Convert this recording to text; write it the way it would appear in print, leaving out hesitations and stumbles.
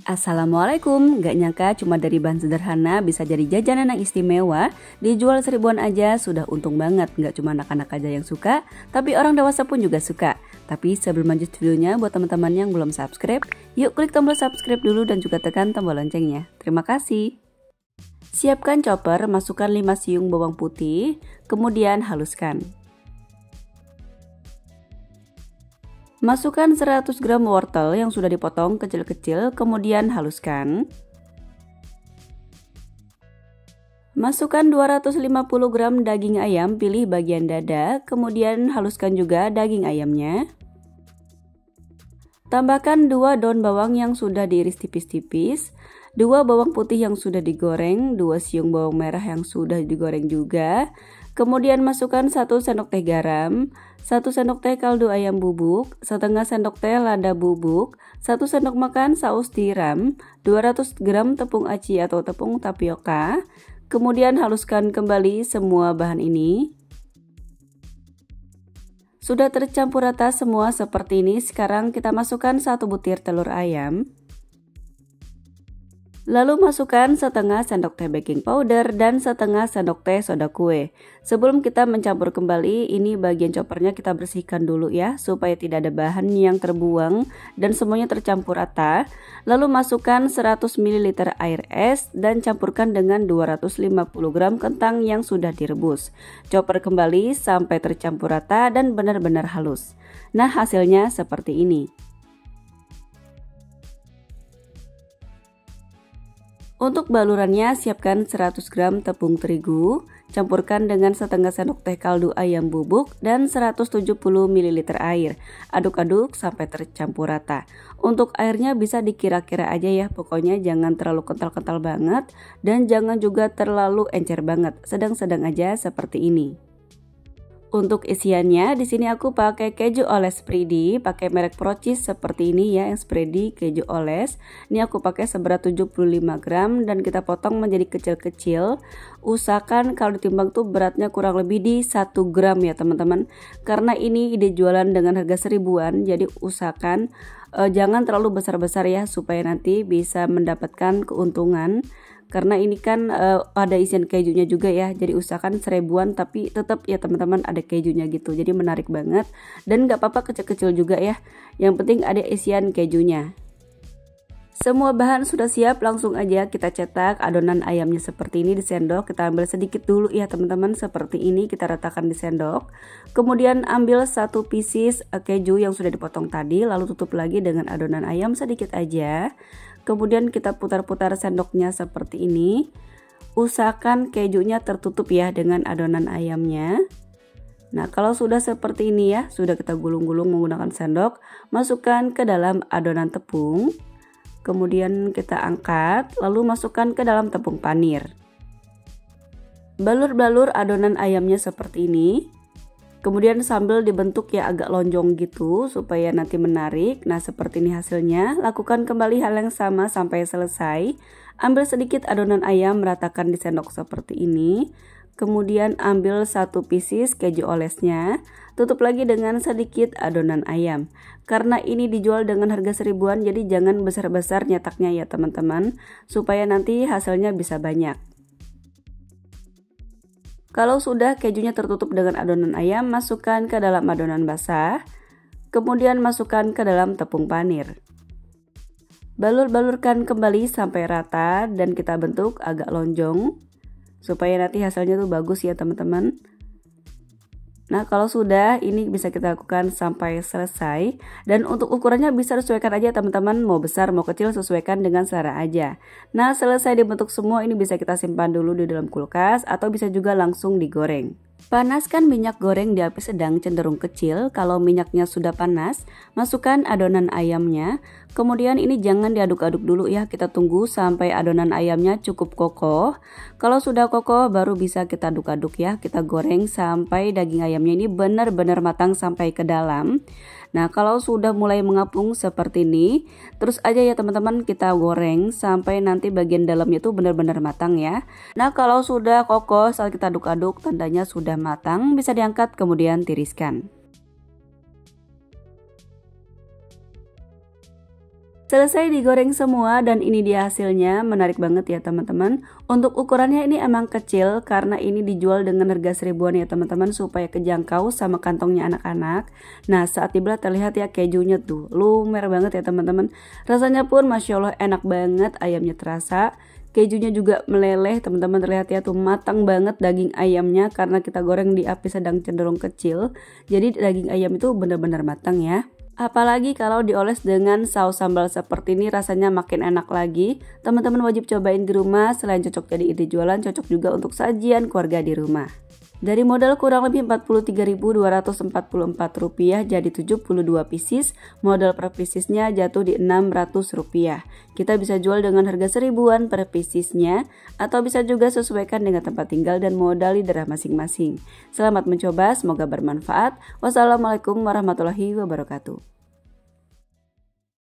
Assalamualaikum, gak nyangka cuma dari bahan sederhana bisa jadi jajanan yang istimewa. Dijual seribuan aja sudah untung banget. Gak cuma anak-anak aja yang suka, tapi orang dewasa pun juga suka. Tapi sebelum lanjut videonya, buat teman-teman yang belum subscribe, yuk klik tombol subscribe dulu dan juga tekan tombol loncengnya. Terima kasih. Siapkan chopper, masukkan 5 siung bawang putih, kemudian haluskan. Masukkan 100 gram wortel yang sudah dipotong kecil-kecil, kemudian haluskan. Masukkan 250 gram daging ayam, pilih bagian dada, kemudian haluskan juga daging ayamnya. Tambahkan 2 daun bawang yang sudah diiris tipis-tipis, 2 bawang putih yang sudah digoreng, 2 siung bawang merah yang sudah digoreng juga. Kemudian masukkan 1 sendok teh garam, 1 sendok teh kaldu ayam bubuk, setengah sendok teh lada bubuk, 1 sendok makan saus tiram, 200 gram tepung aci atau tepung tapioka. Kemudian haluskan kembali semua bahan ini. Sudah tercampur rata semua seperti ini. Sekarang kita masukkan 1 butir telur ayam. Lalu masukkan setengah sendok teh baking powder dan setengah sendok teh soda kue. Sebelum kita mencampur kembali, ini bagian choppernya kita bersihkan dulu ya, supaya tidak ada bahan yang terbuang dan semuanya tercampur rata. Lalu masukkan 100 ml air es dan campurkan dengan 250 gram kentang yang sudah direbus. Chopper kembali sampai tercampur rata dan benar-benar halus. Nah, hasilnya seperti ini. Untuk balurannya siapkan 100 gram tepung terigu, campurkan dengan setengah sendok teh kaldu ayam bubuk dan 170 ml air. Aduk-aduk sampai tercampur rata. Untuk airnya bisa dikira-kira aja ya, pokoknya jangan terlalu kental-kental banget dan jangan juga terlalu encer banget, sedang-sedang aja seperti ini. Untuk isiannya di sini aku pakai keju oles Spready, pakai merek Procis seperti ini ya, yang Spready keju oles. Ini aku pakai seberat 75 gram dan kita potong menjadi kecil-kecil. Usahakan kalau ditimbang tuh beratnya kurang lebih di 1 gram ya teman-teman. Karena ini ide jualan dengan harga seribuan, jadi usahakan jangan terlalu besar-besar ya, supaya nanti bisa mendapatkan keuntungan. Karena ini kan ada isian kejunya juga ya, jadi usahakan seribuan tapi tetap ya teman-teman ada kejunya gitu, jadi menarik banget. Dan gak apa-apa kecil-kecil juga ya, yang penting ada isian kejunya. Semua bahan sudah siap, langsung aja kita cetak adonan ayamnya seperti ini di sendok. Kita ambil sedikit dulu ya teman-teman, seperti ini kita ratakan di sendok. Kemudian ambil 1 pieces keju yang sudah dipotong tadi, lalu tutup lagi dengan adonan ayam sedikit aja. Kemudian kita putar-putar sendoknya seperti ini. Usahakan kejunya tertutup ya dengan adonan ayamnya. Nah, kalau sudah seperti ini ya, sudah kita gulung-gulung menggunakan sendok, masukkan ke dalam adonan tepung. Kemudian kita angkat, lalu masukkan ke dalam tepung panir. Balur-balur adonan ayamnya seperti ini. Kemudian sambil dibentuk ya agak lonjong gitu supaya nanti menarik. Nah, seperti ini hasilnya. Lakukan kembali hal yang sama sampai selesai. Ambil sedikit adonan ayam, ratakan di sendok seperti ini. Kemudian ambil 1 pieces keju olesnya. Tutup lagi dengan sedikit adonan ayam. Karena ini dijual dengan harga seribuan, jadi jangan besar-besar nyetaknya ya teman-teman, supaya nanti hasilnya bisa banyak. Kalau sudah kejunya tertutup dengan adonan ayam, masukkan ke dalam adonan basah. Kemudian masukkan ke dalam tepung panir. Balur-balurkan kembali sampai rata dan kita bentuk agak lonjong. Supaya nanti hasilnya tuh bagus ya teman-teman. Nah, kalau sudah, ini bisa kita lakukan sampai selesai. Dan untuk ukurannya bisa disesuaikan aja teman-teman, mau besar mau kecil sesuaikan dengan selera aja. Nah, selesai dibentuk semua, ini bisa kita simpan dulu di dalam kulkas atau bisa juga langsung digoreng. Panaskan minyak goreng di api sedang cenderung kecil. Kalau minyaknya sudah panas, masukkan adonan ayamnya. Kemudian ini jangan diaduk-aduk dulu ya, kita tunggu sampai adonan ayamnya cukup kokoh. Kalau sudah kokoh baru bisa kita aduk-aduk ya, kita goreng sampai daging ayamnya ini benar-benar matang sampai ke dalam. Nah, kalau sudah mulai mengapung seperti ini, terus aja ya teman-teman kita goreng sampai nanti bagian dalamnya tuh benar-benar matang ya. Nah, kalau sudah kokoh saat kita aduk-aduk tandanya sudah matang, bisa diangkat kemudian tiriskan. Selesai digoreng semua dan ini dia hasilnya, menarik banget ya teman-teman. Untuk ukurannya ini emang kecil karena ini dijual dengan harga seribuan ya teman-teman supaya kejangkau sama kantongnya anak-anak. Nah saat dibelah terlihat ya kejunya tuh lumer banget ya teman-teman. Rasanya pun Masya Allah enak banget, ayamnya terasa. Kejunya juga meleleh teman-teman, terlihat ya tuh matang banget daging ayamnya karena kita goreng di api sedang cenderung kecil. Jadi daging ayam itu benar-benar matang ya. Apalagi kalau dioles dengan saus sambal seperti ini rasanya makin enak lagi. Teman-teman wajib cobain di rumah, selain cocok jadi ide jualan, cocok juga untuk sajian keluarga di rumah. Dari modal kurang lebih Rp43.244 jadi 72 pieces, modal per piecesnya jatuh di Rp600. Kita bisa jual dengan harga seribuan per piecesnya, atau bisa juga sesuaikan dengan tempat tinggal dan modal di daerah masing-masing. Selamat mencoba, semoga bermanfaat. Wassalamualaikum warahmatullahi wabarakatuh.